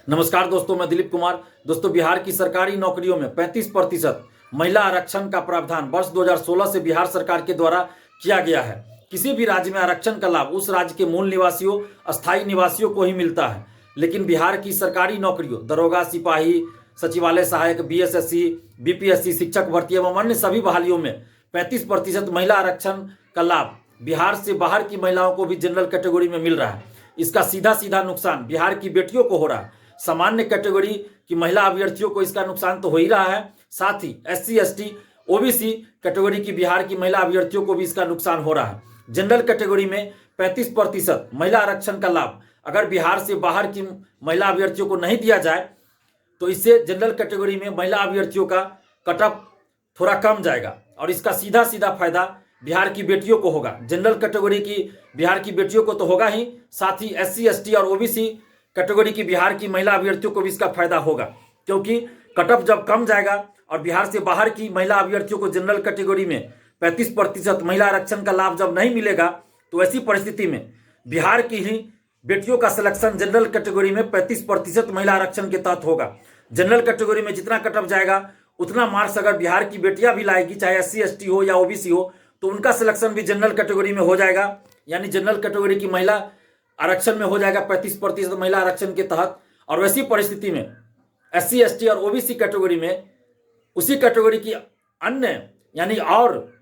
नमस्कार दोस्तों, मैं दिलीप कुमार। दोस्तों, बिहार की सरकारी नौकरियों में 35% महिला आरक्षण का प्रावधान वर्ष 2016 से बिहार सरकार के द्वारा किया गया है। किसी भी राज्य में आरक्षण का लाभ उस राज्य के मूल निवासियों, अस्थायी निवासियों को ही मिलता है। लेकिन बिहार की सरकारी नौकरियों, दरोगा, सिपाही, सचिवालय सहायक, बीएसएससी, बीपीएससी, शिक्षक भर्ती एवं अन्य सभी बहालियों में 35% महिला आरक्षण का लाभ बिहार से बाहर की महिलाओं को भी जनरल कैटेगरी में मिल रहा है। इसका सीधा सीधा नुकसान बिहार की बेटियों को हो रहा है। सामान्य कैटेगरी की महिला अभ्यर्थियों को इसका नुकसान तो हो ही रहा है, साथ ही एससी, एसटी, ओबीसी कैटेगरी की बिहार की महिला अभ्यर्थियों को भी इसका नुकसान हो रहा है। जनरल कैटेगरी में 35% महिला आरक्षण का लाभ अगर बिहार से बाहर की महिला अभ्यर्थियों को नहीं दिया जाए तो इससे जनरल कैटेगरी में महिला अभ्यर्थियों का कटअप थोड़ा कम जाएगा और इसका सीधा सीधा फायदा बिहार की बेटियों को होगा। जनरल कैटेगरी की बिहार की बेटियों को तो होगा ही, साथ ही एससी, एसटी और ओबीसी कैटेगरी की बिहार की महिला अभ्यर्थियों को भी इसका फायदा होगा, क्योंकि कटअप जब कम जाएगा और बिहार से बाहर की महिला अभ्यर्थियों को जनरल कैटेगरी में 35% महिला आरक्षण का लाभ जब नहीं मिलेगा तो ऐसी परिस्थिति में बिहार की ही बेटियों का सिलेक्शन जनरल कैटेगरी में 35% महिला आरक्षण के तहत होगा। जनरल कैटेगरी में जितना कटअप जाएगा उतना मार्क्स अगर बिहार की बेटियां भी लाएगी, चाहे एससी, एसटी हो या ओबीसी हो, तो उनका सिलेक्शन भी जनरल कैटेगरी में हो जाएगा। यानी जनरल कैटेगरी की महिला आरक्षण में हो जाएगा 35% महिला आरक्षण के तहत। और वैसी परिस्थिति में एससी, एसटी और ओबीसी कैटेगरी में उसी कैटेगरी की अन्य यानी और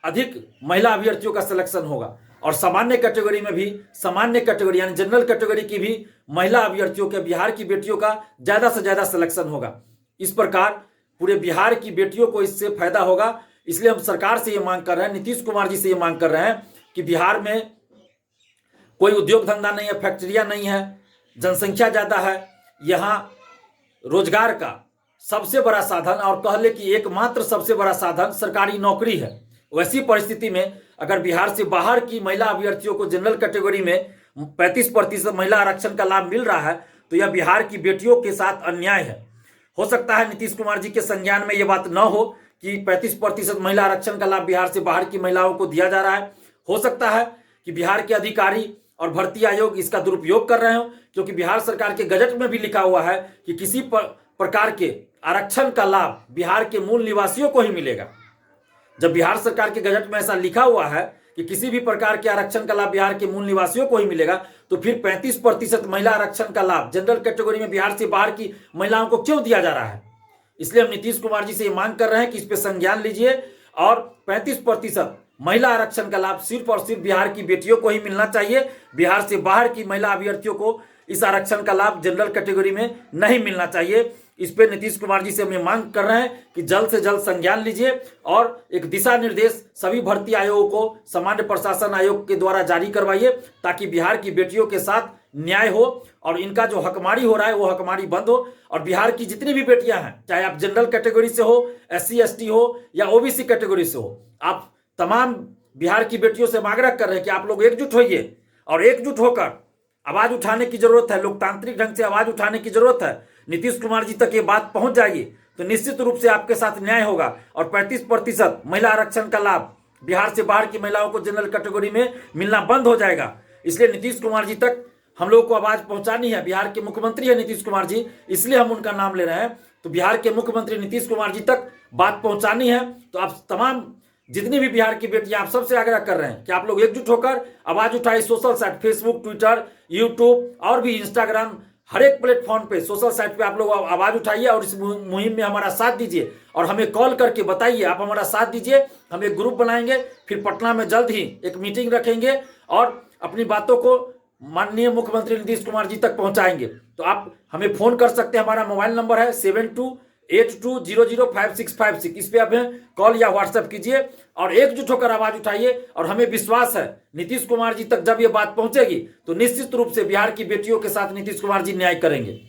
अधिक महिला अभ्यर्थियों का सिलेक्शन होगा। और सामान्य कैटेगरी में भी सामान्य कैटेगरी यानी जनरल कैटेगरी की भी महिला अभ्यर्थियों के बिहार की बेटियों का ज़्यादा से ज़्यादा सिलेक्शन होगा। इस प्रकार पूरे बिहार की बेटियों को इससे फायदा होगा। इसलिए हम सरकार से ये मांग कर रहे हैं, नीतीश कुमार जी से ये मांग कर रहे हैं कि बिहार में कोई उद्योग धंधा नहीं है, फैक्ट्रियां नहीं है, जनसंख्या ज़्यादा है, यहाँ रोजगार का सबसे बड़ा साधन और कह ले कि एकमात्र सबसे बड़ा साधन सरकारी नौकरी है। वैसी परिस्थिति में अगर बिहार से बाहर की महिला अभ्यर्थियों को जनरल कैटेगरी में 35% महिला आरक्षण का लाभ मिल रहा है तो यह बिहार की बेटियों के साथ अन्याय है। हो सकता है नीतीश कुमार जी के संज्ञान में यह बात न हो कि 35% महिला आरक्षण का लाभ बिहार से बाहर की महिलाओं को दिया जा रहा है। हो सकता है कि बिहार के अधिकारी और भर्ती आयोग इसका दुरुपयोग कर रहे हो, क्योंकि बिहार सरकार के गजट में भी लिखा हुआ है कि किसी प्रकार के आरक्षण का लाभ बिहार के मूल निवासियों को ही मिलेगा। जब बिहार सरकार के गजट में ऐसा लिखा हुआ है कि किसी भी प्रकार के आरक्षण का लाभ बिहार के मूल निवासियों को ही मिलेगा, तो फिर 35% महिला आरक्षण का लाभ जनरल कैटेगरी में बिहार से बाहर की महिलाओं को क्यों दिया जा रहा है। इसलिए हम नीतीश कुमार जी से ये मांग कर रहे हैं कि इस पर संज्ञान लीजिए और 35% महिला आरक्षण का लाभ सिर्फ और सिर्फ बिहार की बेटियों को ही मिलना चाहिए। बिहार से बाहर की महिला अभ्यर्थियों को इस आरक्षण का लाभ जनरल कैटेगरी में नहीं मिलना चाहिए। इस पर नीतीश कुमार जी से हम मांग कर रहे हैं कि जल्द से जल्द संज्ञान लीजिए और एक दिशा निर्देश सभी भर्ती आयोगों को सामान्य प्रशासन आयोग के द्वारा जारी करवाइए, ताकि बिहार की बेटियों के साथ न्याय हो और इनका जो हकमारी हो रहा है वो हकमारी बंद हो। और बिहार की जितनी भी बेटियां हैं, चाहे आप जनरल कैटेगरी से हो, एससी, एसटी हो या ओबीसी कैटेगरी से हो, आप तमाम बिहार की बेटियों से आग्रह कर रहे हैं कि आप लोग एकजुट होइए और एकजुट होकर आवाज उठाने की जरूरत है। लोकतांत्रिक ढंग से आवाज उठाने की जरूरत है। नीतीश कुमार जी तक ये बात पहुंच जाएगी तो निश्चित रूप से आपके साथ न्याय होगा और 35% महिला आरक्षण का लाभ बिहार से बाहर की महिलाओं को जनरल कैटेगरी में मिलना बंद हो जाएगा। इसलिए नीतीश कुमार जी तक हम लोगों को आवाज पहुंचानी है। बिहार के मुख्यमंत्री है नीतीश कुमार जी, इसलिए हम उनका नाम ले रहे हैं। तो बिहार के मुख्यमंत्री नीतीश कुमार जी तक बात पहुंचानी है। तो आप तमाम जितनी भी बिहार की बेटियां, आप सबसे आग्रह कर रहे हैं कि आप लोग एकजुट होकर आवाज उठाए। Social site Facebook, Twitter, YouTube और भी इंस्टाग्राम, हर एक प्लेटफॉर्म पे, सोशल साइट पे आप लोग आवाज उठाइए और इस मुहिम में हमारा साथ दीजिए और हमें कॉल करके बताइए। आप हमारा साथ दीजिए, हम एक ग्रुप बनाएंगे, फिर पटना में जल्द ही एक मीटिंग रखेंगे और अपनी बातों को माननीय मुख्यमंत्री नीतीश कुमार जी तक पहुंचाएंगे। तो आप हमें फोन कर सकते हैं। हमारा मोबाइल नंबर है 7282005656। इस पे आप कॉल या व्हाट्सएप कीजिए और एकजुट होकर आवाज उठाइए। और हमें विश्वास है नीतीश कुमार जी तक जब ये बात पहुंचेगी तो निश्चित रूप से बिहार की बेटियों के साथ नीतीश कुमार जी न्याय करेंगे।